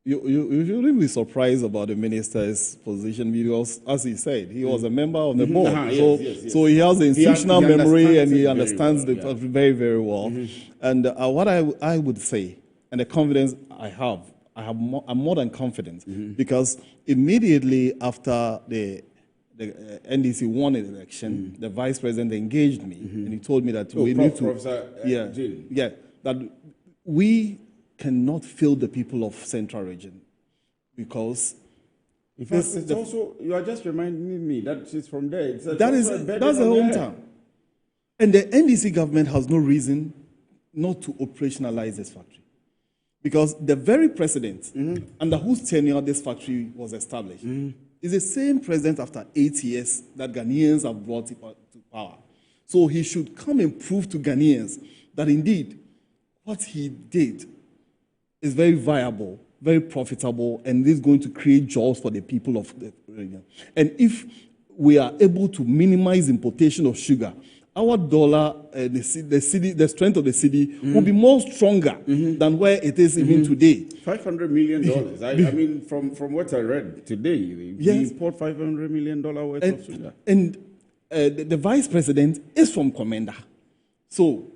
You shouldn't be surprised about the minister's position because, as he said, he was a member of the board. So he has the institutional memory and he understands it very, very well. And what I would say, and the confidence I'm more than confident because immediately after the NDC won the election, the vice president engaged me and he told me that we need to, that we cannot fail the people of Central Region because in fact, it's also, you are just reminding me that she's from there. That's the hometown. And the NDC government has no reason not to operationalize this factory. Because the very president under whose tenure this factory was established is the same president after 8 years that Ghanaians have brought to power. So he should come and prove to Ghanaians that indeed what he did is very viable, very profitable, and is going to create jobs for the people of the region. And if we are able to minimize importation of sugar, our dollar, the strength of the city will be more stronger than where it is even today. $500 million. I mean, from what I read today, we import $500 million worth of sugar. And the vice president is from Komenda. So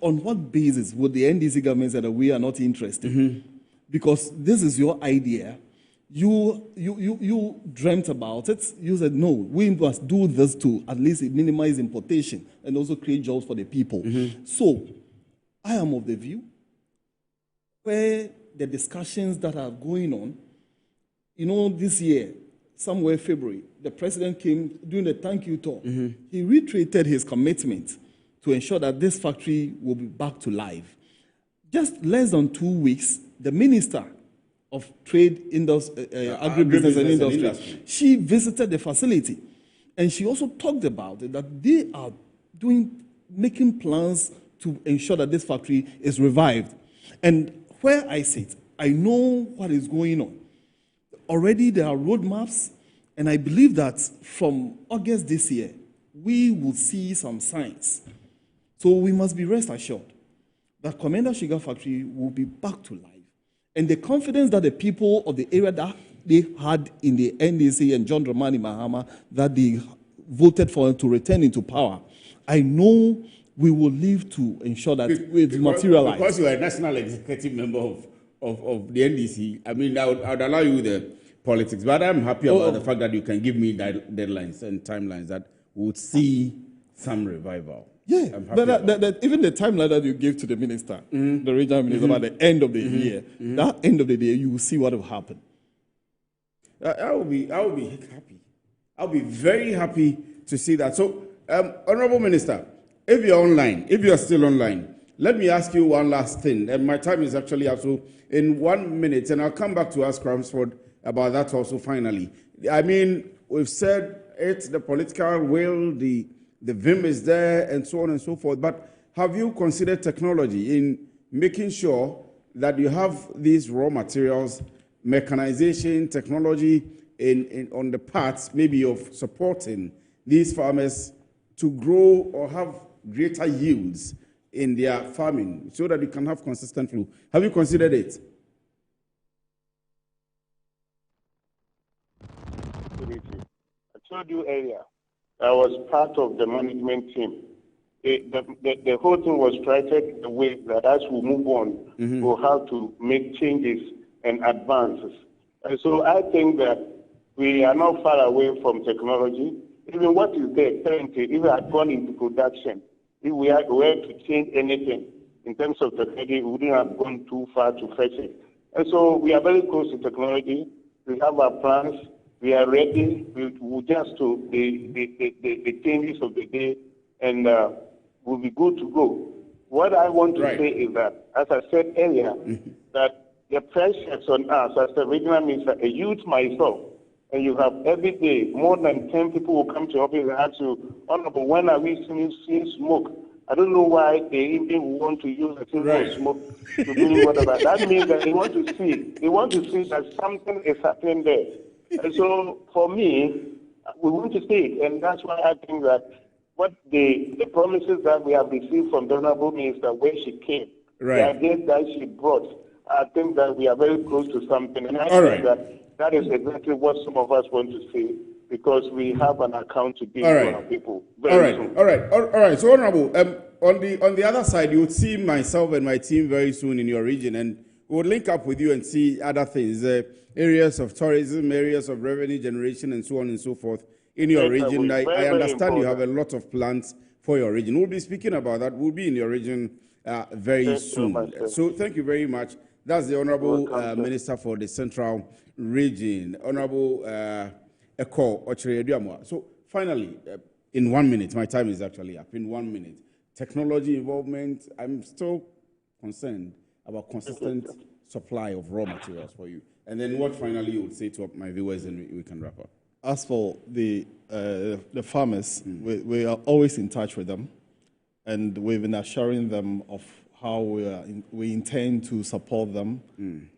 on what basis would the NDC government say that we are not interested? Because this is your idea. You dreamt about it. You said, no, we must do this to at least minimize importation and also create jobs for the people. So I am of the view where the discussions that are going on, this year, somewhere February, the president came doing the thank you talk. He reiterated his commitment to ensure that this factory will be back to life. Just less than 2 weeks, the minister of Trade, Agri-Business and Industry, she visited the facility. And she also talked about it, that they are making plans to ensure that this factory is revived. And where I sit, I know what is going on. Already there are roadmaps, and I believe that from August this year, we will see some signs. So we must be rest assured that Komenda Sugar Factory will be back to life. And the confidence that the people of the area that they had in the NDC and John Dramani Mahama, that they voted for to return into power, I know we will live to ensure that it materializes. Because you are a national executive member of the NDC, I mean, I would allow you the politics, but I'm happy about the fact that you can give me deadlines and timelines that we would see some revival. Yeah, but even the timeline that you gave to the minister, the regional minister, by the end of the year, that end of the day, you will see what will happen. I will be happy. I'll be very happy to see that. So, Honorable Minister, if you're online, if you're still online, let me ask you one last thing. And my time is actually up, so in 1 minute, and I'll come back to ask Cramsford about that also finally. I mean, we've said it's the political will, the vim is there, and so on and so forth. But have you considered technology in making sure that you have these raw materials, mechanization, technology on the parts, maybe of supporting these farmers to grow or have greater yields in their farming so that you can have consistent flow? Have you considered it? I told you earlier, I was part of the management team. The whole thing was structured in a way that as we move on, we'll have to make changes and advances. And so I think that we are not far away from technology. Even what is there currently, if we had gone into production, if we were to change anything in terms of technology, we wouldn't have gone too far to fetch it. And so we are very close to technology. We have our plans. We are ready. We'll just do the changes of the day, and we'll be good to go. What I want to say is that, as I said earlier, that the pressures on us as the regional minister, a youth myself, and you have every day more than 10 people will come to office and ask you, Honorable, when are we seeing smoke? I don't know why they even want to use a symbol of smoke to do whatever. That means that they want to see that something is happening there. And so for me, we want to see it, and that's why I think that what the promises that we have received from the Honorable Minister when she came the idea that she brought, I think that we are very close to something. And I think that is exactly what some of us want to say, because we have an account to give to our people very soon. All right. So, Honorable, on the other side, you would see myself and my team very soon in your region, and we would link up with you and see other things, areas of tourism, areas of revenue generation, and so on and so forth in your region. I understand you have a lot of plans for your region. We'll be speaking about that. We'll be in your region very soon. So thank you very much. That's the Honorable Minister for the Central Region, Honorable Eko Ochire-Eduamwa. So finally, in 1 minute, my time is actually up. In 1 minute, technology involvement, I'm still concerned about consistent supply of raw materials for you. And then what finally you would say to my viewers, and we can wrap up. As for the farmers, we are always in touch with them, and we've been assuring them of how we intend to support them,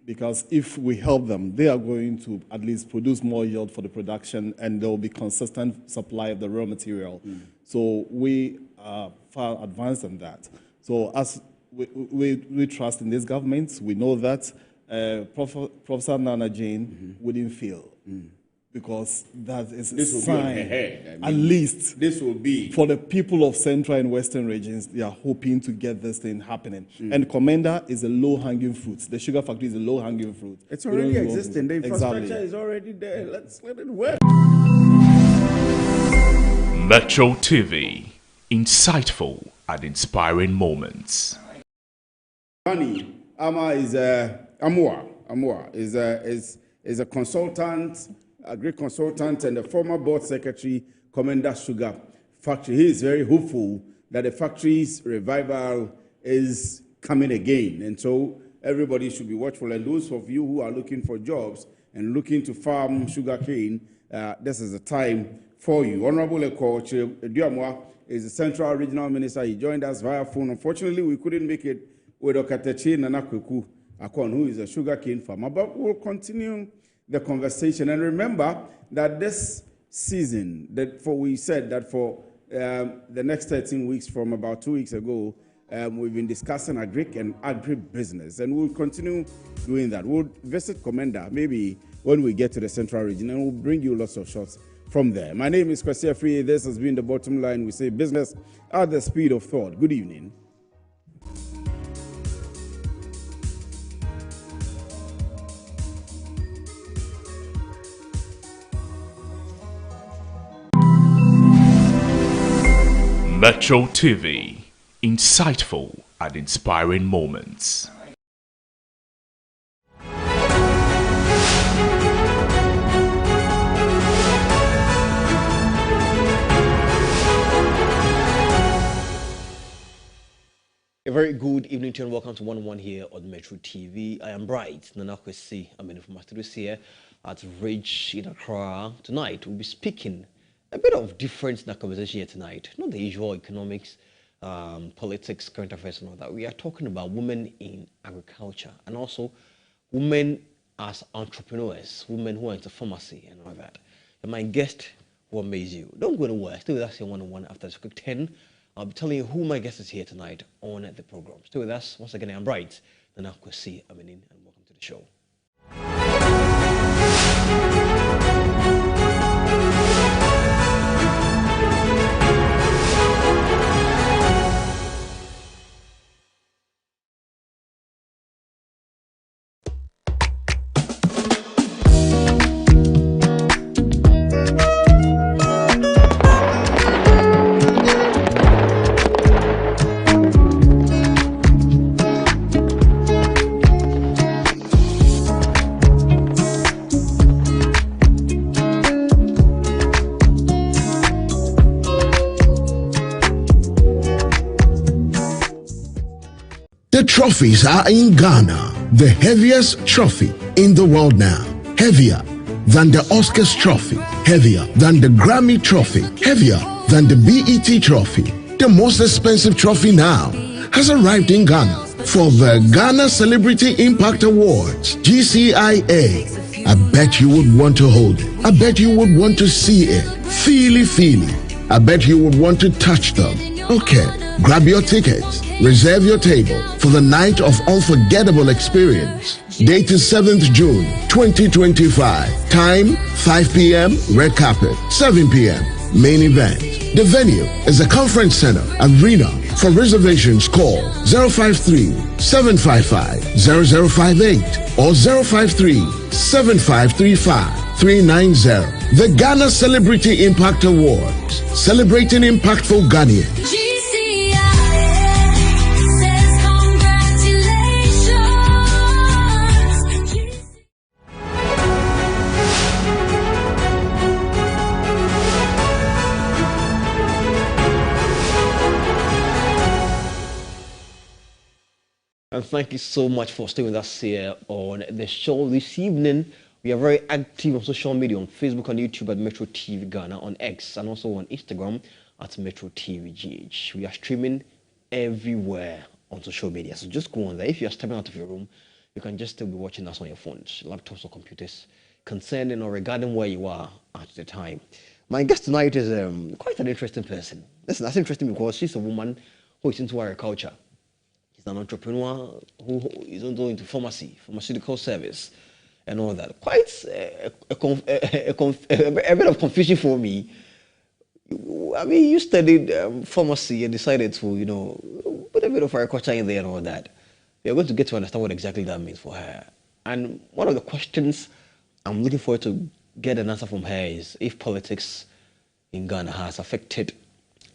because if we help them, they are going to at least produce more yield for the production, and there will be consistent supply of the raw material. So we are far advanced in that. So as we trust in this government, we know that Professor Nana Jane wouldn't fail. Because that is a sign, at least this will be for the people of Central and Western regions. They are hoping to get this thing happening. And Komenda is a low-hanging fruit. The sugar factory is a low-hanging fruit. It's already existing. The infrastructure is already there. Let's let it work. Metro TV, insightful and inspiring moments. Mani Ama is Amua is a consultant, a great consultant, and a former board secretary, Komenda Sugar Factory. He is very hopeful that the factory's revival is coming again. And so everybody should be watchful. And those of you who are looking for jobs and looking to farm sugarcane, this is the time for you. Honorable Eko Ochire-Eduamwa is the Central Regional Minister. He joined us via phone. Unfortunately, we couldn't make it with Okatechi Nanakweku Akon, who is a sugarcane farmer. But we'll continue the conversation. And remember that this season, we said that for the next 13 weeks, from about 2 weeks ago, we've been discussing agri-business, and we'll continue doing that. We'll visit Komenda maybe when we get to the Central Region, and we'll bring you lots of shots from there. My name is Kwasi Free. This has been The Bottom Line. We say business at the speed of thought. Good evening. Metro TV, insightful and inspiring moments. A very good evening to you and welcome to 1-1 here on Metro TV. I am Bright Nana Kwesi. I'm in from my studios here at Ridge in Accra. Tonight we'll be speaking a bit of difference in the conversation here tonight. Not the usual economics, politics, current affairs and all that. We are talking about women in agriculture and also women as entrepreneurs, women who are into pharmacy and all that. And my guest will amaze you. Don't go nowhere. Stay with us here 1-on-1 after this quick 10. I'll be telling you who my guest is here tonight on the program. Stay with us. Once again, I'm Bright Nana Kwesi Aminin, and welcome to the show. The trophies are in Ghana, the heaviest trophy in the world now. Heavier than the Oscars trophy, heavier than the Grammy trophy, heavier than the BET trophy. The most expensive trophy now has arrived in Ghana for the Ghana Celebrity Impact Awards, GCIA. I bet you would want to hold it. I bet you would want to see it. Feel it. I bet you would want to touch them. Okay. Grab your tickets. Reserve your table for the night of unforgettable experience. Date is 7th June 2025. Time 5 p.m. Red carpet. 7 p.m. Main event. The venue is the Conference Center, Arena. For reservations, call 053-755-0058 or 053-7535-390. The Ghana Celebrity Impact Awards, celebrating impactful Ghanaians. And thank you so much for staying with us here on the show this evening. We are very active on social media, on Facebook and YouTube at Metro TV Ghana, on X, and also on Instagram at Metro TV GH. We are streaming everywhere on social media. So just go on there. If you are stepping out of your room, you can just still be watching us on your phones, laptops or computers, concerning or regarding where you are at the time. My guest tonight is quite an interesting person. Listen, that's interesting because she's a woman who is into agriculture. She's an entrepreneur who is also into pharmacy, pharmaceutical service, and all that. Quite a bit of confusion for me. I mean, you studied pharmacy and decided to, put a bit of agriculture in there and all that. You're going to get to understand what exactly that means for her. And one of the questions I'm looking forward to get an answer from her is if politics in Ghana has affected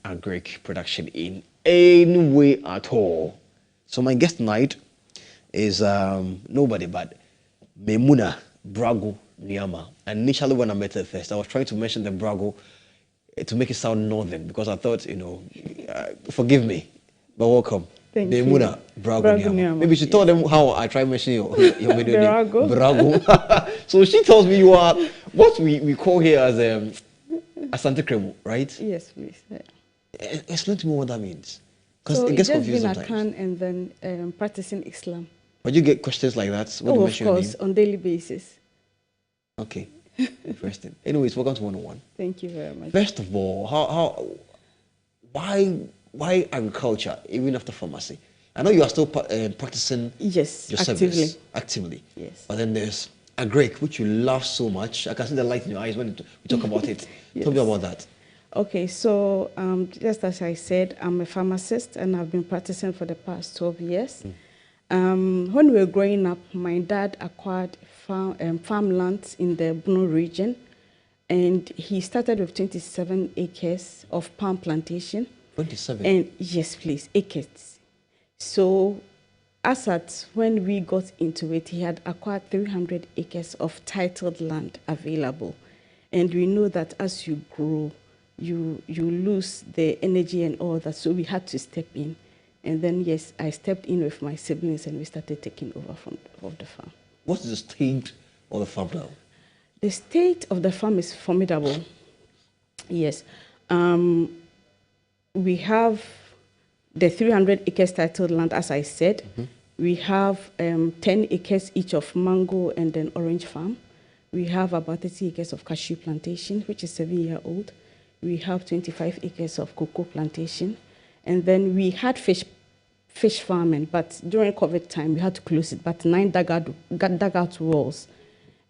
agric production in any way at all. So my guest tonight is nobody but Memuna Brago Nyama. And initially when I met her first, I was trying to mention the Brago to make it sound northern because I thought, forgive me, but welcome. Thank Memuna Brago Nyama. Maybe she told them how I tried mentioning your middle name. Brago. So she tells me you are what we call here as Asante Kremu, right? Yes, please. Explain to me what that means. Because So it gets just confusing being a sometimes. Khan and then practicing Islam. But you get questions like that? What do you Of mention your course, name? on daily basis. Okay, interesting. Anyways, welcome to 101. Thank you very much. First of all, why agriculture even after pharmacy? I know you are still practicing Yes, your actively. service actively. Yes. But then there's agric, which you love so much. I can see the light in your eyes when we talk about it. Tell me Yes. about that. Okay, so just as I said, I'm a pharmacist and I've been practicing for the past 12 years. When we were growing up, my dad acquired farmlands in the Bruno region, and he started with 27 acres of palm plantation. 27? And yes, please, acres. So as at when we got into it, he had acquired 300 acres of titled land available. And we know that as you grow, you lose the energy and all that, so we had to step in. And then, yes, I stepped in with my siblings and we started taking over of the farm. What is the state of the farm now? The state of the farm is formidable. Yes. We have the 300 acres titled land, as I said. We have 10 acres each of mango and then orange farm. We have about 30 acres of cashew plantation, which is 7-year-old. We have 25 acres of cocoa plantation. And then we had fish farming, but during COVID time, we had to close it, but 9 dugout walls.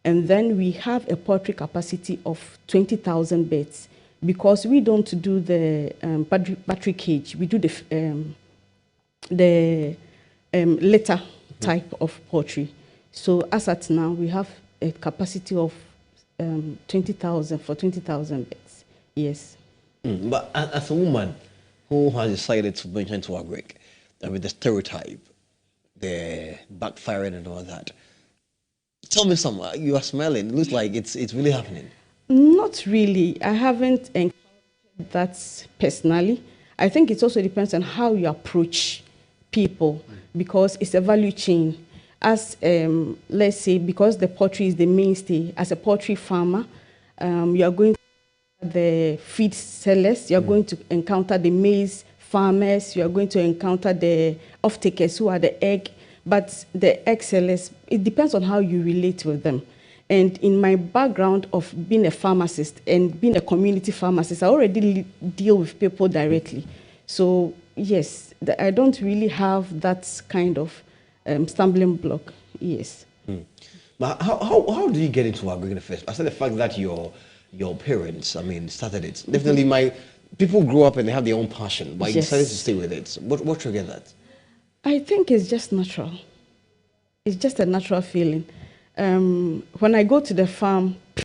And then we have a poultry capacity of 20,000 beds because we don't do the battery cage. We do the litter type of poultry. So as at now, we have a capacity of 20,000 for 20,000 beds. Yes. But as a woman who has decided to venture into agric, with the stereotype, the backfiring and all that, tell me some. You are smiling. It looks like it's really happening. Not really. I haven't encountered that personally. I think it also depends on how you approach people because it's a value chain. As let's say, because the poultry is the mainstay, as a poultry farmer, you are going to the feed sellers, you are going to encounter the maize farmers, you are going to encounter the off-takers who are the egg, but the egg sellers, it depends on how you relate with them. And in my background of being a pharmacist and being a community pharmacist, I already deal with people directly. So Yes, I don't really have that kind of stumbling block. Yes. But how do you get into agri in the first? Aside the fact that your parents, I mean, started it. Definitely, people grow up and they have their own passion, but you decided to stay with it. What triggered that? I think it's just natural. It's just a natural feeling. When I go to the farm